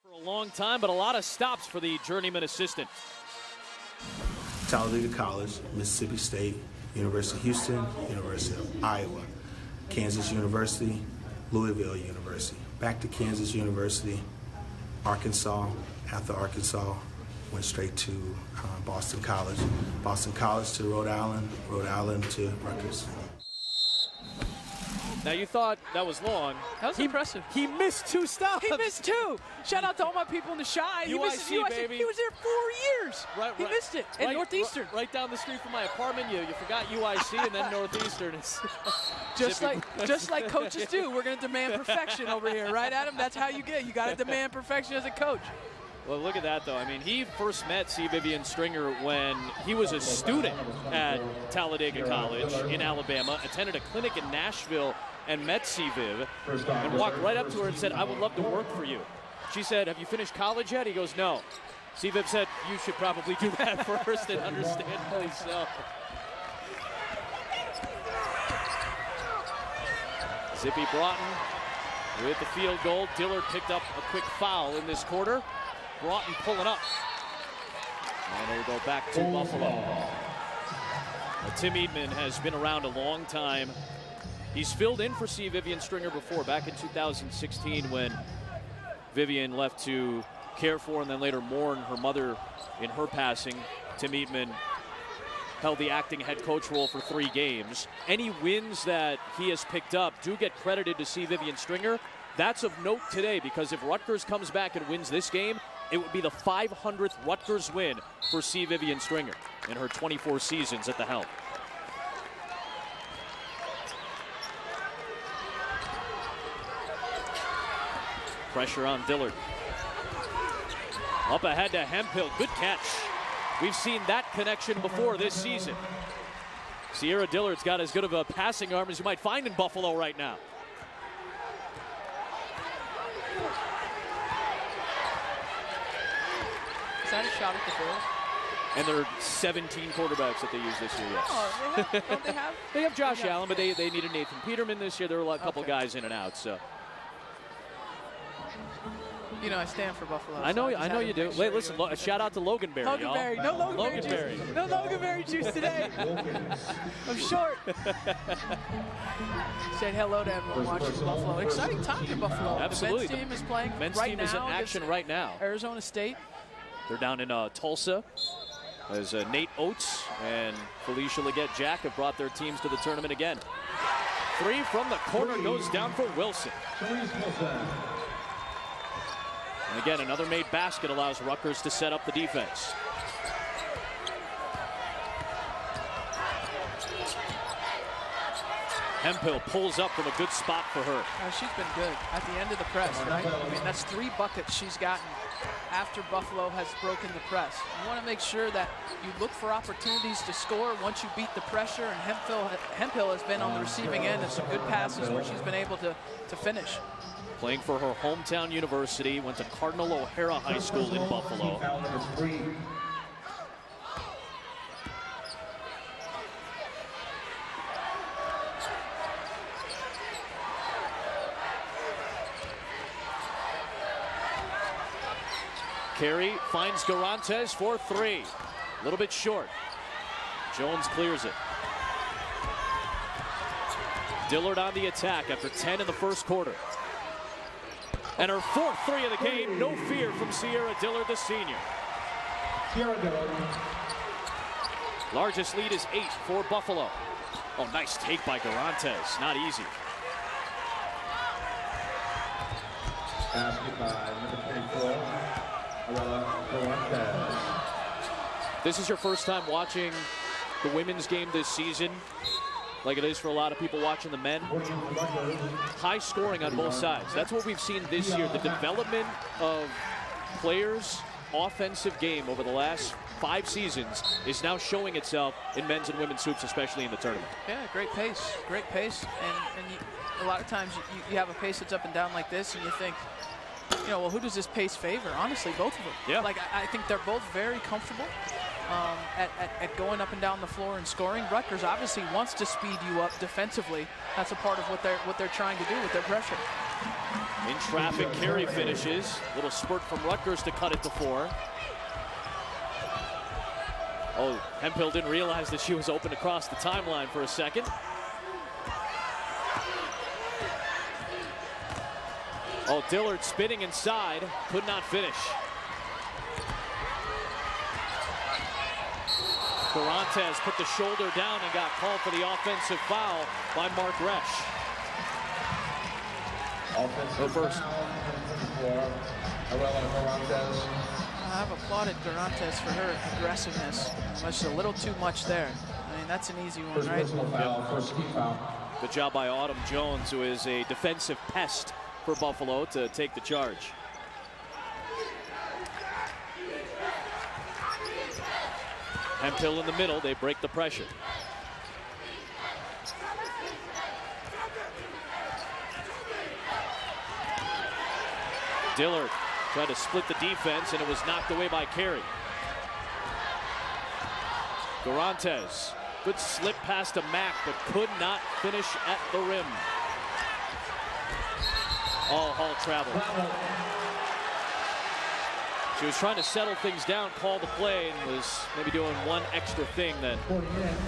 For a long time, but a lot of stops for the journeyman assistant. Talladega College, Mississippi State, University of Houston, University of Iowa, Kansas University, Louisville University. Back to Kansas University, Arkansas. After Arkansas, went straight to Boston College. Boston College to Rhode Island to Rutgers. Now you thought that was long. That was impressive. He missed 2 stops. He missed 2. Shout out to all my people in the Chi. He missed UIC, UIC. baby. He was there 4 years. Right, he missed it. And Northeastern. Right down the street from my apartment. You forgot UIC and then Northeastern. just like coaches do. We're going to demand perfection over here, right, Adam? That's how you get. You got to demand perfection as a coach. Well, look at that, though. I mean, he first met C. Vivian Stringer when he was a student at Talladega College in Alabama, attended a clinic in Nashville, and met C. Viv, and walked right up to her and said, "I would love to work for you." She said, "Have you finished college yet?" He goes, "No." C. Viv said, "You should probably do that first," and understandably so. Zippy Broughton with the field goal. Dillard picked up a quick foul in this quarter. Broughton pulling up. And it'll go back to Buffalo. Now, Tim Eadman has been around a long time. He's filled in for C. Vivian Stringer before, back in 2016 when Vivian left to care for and then later mourn her mother in her passing. Tim Eadman held the acting head coach role for 3 games. Any wins that he has picked up do get credited to C. Vivian Stringer. That's of note today because if Rutgers comes back and wins this game, it would be the 500th Rutgers win for C. Vivian Stringer in her 24 seasons at the helm. Pressure on Dillard. Up ahead to Hemphill. Good catch. We've seen that connection before this season. Sierra Dillard's got as good of a passing arm as you might find in Buffalo right now. Is that a shot at the goal? And there are 17 quarterbacks that they use this year, yes. Oh, don't they have? They have Josh Allen, but they needed Nathan Peterman this year. There were a couple guys in and out, so. You know, I stand for Buffalo. I know you do. Wait, listen, shout out to Logan Berry, Logan Berry. No Logan Berry juice. No Logan Berry juice today. I'm short. Said hello to everyone watching Buffalo. Exciting time in Buffalo. Absolutely. The men's team is playing men's right team now. is in action right now. Arizona State. They're down in Tulsa. As Nate Oates and Felicia Leggett-Jack have brought their teams to the tournament again. 3 from the corner goes down for Wilson. And again, another made basket allows Rutgers to set up the defense. Hemphill pulls up from a good spot for her. She's been good at the end of the press, right? I mean, that's 3 buckets she's gotten after Buffalo has broken the press. You want to make sure that you look for opportunities to score once you beat the pressure, and Hemphill has been on the receiving end of some good passes where she's been able to finish. Playing for her hometown university, went to Cardinal O'Hara High School in Buffalo. Carey finds Garantes for 3. A little bit short. Jones clears it. Dillard on the attack after 10 in the first quarter. And her 4th 3 of the game, no fear from Sierra Dillard, the senior. Sierra Dillard. Largest lead is 8 for Buffalo. Oh, nice take by Garantes. Not easy. Basket by number 34, Garantes. This is your first time watching the women's game this season, like it is for a lot of people watching the men. High scoring on both sides. That's what we've seen this year. The development of players' offensive game over the last 5 seasons is now showing itself in men's and women's hoops, especially in the tournament. Yeah, great pace, and a lot of times you have a pace that's up and down like this, and you think, you know, well, who does this pace favor? Honestly, both of them. Yeah. Like, I think they're both very comfortable at going up and down the floor and scoring. Rutgers obviously wants to speed you up defensively. That's a part of what they're trying to do with their pressure. In traffic, Carey finishes. Little spurt from Rutgers to cut it to 4. Oh, Hemphill didn't realize that she was open across the timeline for a second. Oh, Dillard spinning inside, could not finish. Garantes put the shoulder down and got called for the offensive foul by Mark Resch. Go first. I've applauded Garantes for her aggressiveness. Just a little too much there. I mean, that's an easy one, right? Yep. Good job by Autumn Jones, who is a defensive pest for Buffalo, to take the charge. Hemphill in the middle, they break the pressure. Dillard tried to split the defense, and it was knocked away by Carey. Garantes, good slip pass to Mack, but could not finish at the rim. Oh, Hall traveled. She was trying to settle things down, call the play, and was maybe doing one extra thing that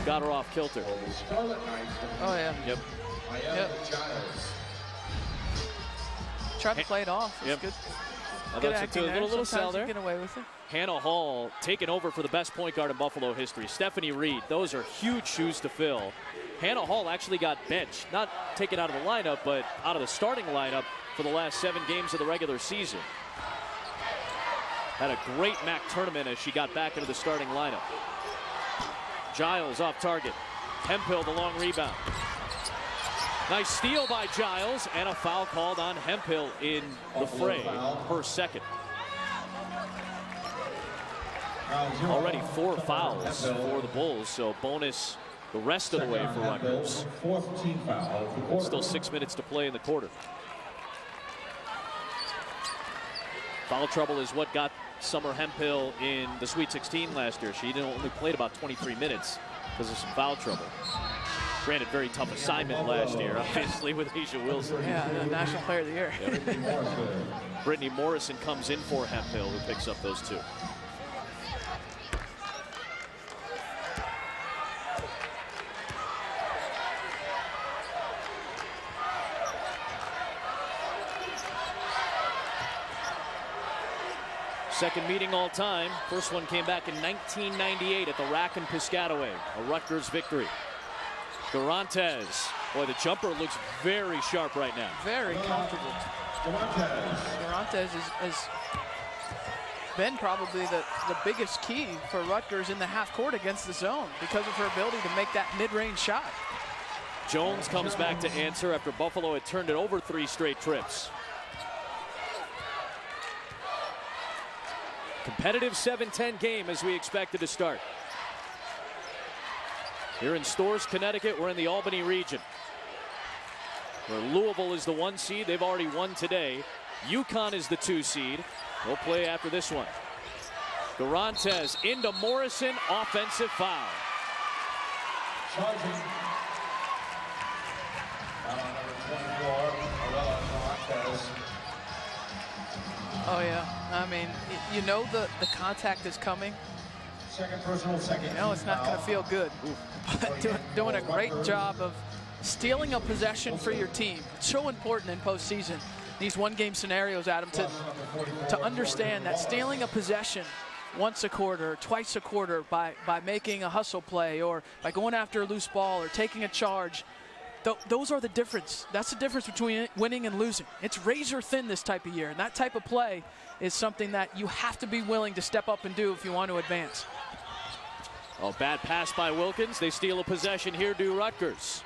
got her off kilter. Oh, yeah. Yep. Yep. Tried to play it off. It's Yep. good. Good acting a there. little sell Sometimes you there. get away with it. Hannah Hall taking over for the best point guard in Buffalo history, Stephanie Reed. Those are huge shoes to fill. Hannah Hall actually got benched, not taken out of the lineup, but out of the starting lineup for the last 7 games of the regular season. Had a great MAC tournament as she got back into the starting lineup. Giles off target. Hemphill the long rebound. Nice steal by Giles, and a foul called on Hemphill in the fray, her second. Already 4 fouls for the Bulls, so bonus the rest of the way for Rutgers. Still 6 minutes to play in the quarter. Foul trouble is what got Summer Hemphill in the Sweet 16 last year. She only played about 23 minutes because of some foul trouble. Granted, very tough assignment last year, obviously, with Asia Wilson. Yeah, the National Player of the Year. Yep. Brittany Morrison comes in for Hemphill, who picks up those 2. Second meeting all time. First one came back in 1998 at the Rack and Piscataway, a Rutgers victory. Garantes, boy, the jumper looks very sharp right now. Very comfortable. Garantes has been probably the biggest key for Rutgers in the half court against the zone because of her ability to make that mid-range shot. Jones comes back to answer after Buffalo had turned it over 3 straight trips. Competitive 7-10 game as we expected to start. Here in Storrs, Connecticut, we're in the Albany region, where Louisville is the 1 seed. They've already won today. UConn is the 2 seed. They'll play after this one. Garantes into Morrison, offensive foul. Charging. Oh, yeah. I mean, you know the contact is coming. Second personal, second. You know it's not going to feel good. But doing a great job of stealing a possession for your team. It's so important in postseason, these one-game scenarios, Adam, to understand that stealing a possession once a quarter, twice a quarter by making a hustle play or by going after a loose ball or taking a charge, those are the difference. That's the difference between winning and losing. It's razor thin this type of year, and that type of play is something that you have to be willing to step up and do if you want to advance. Oh, bad pass by Wilkins. They steal a possession here, do Rutgers.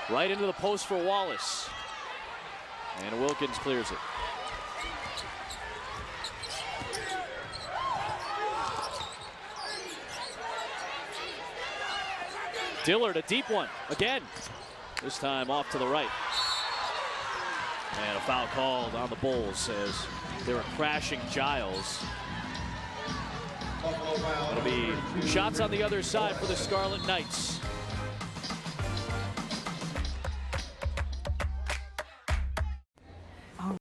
Right into the post for Wallace. And Wilkins clears it. Dillard, a deep one, again. This time off to the right. And a foul called on the Bulls as they were crashing Giles. It'll be shots on the other side for the Scarlet Knights.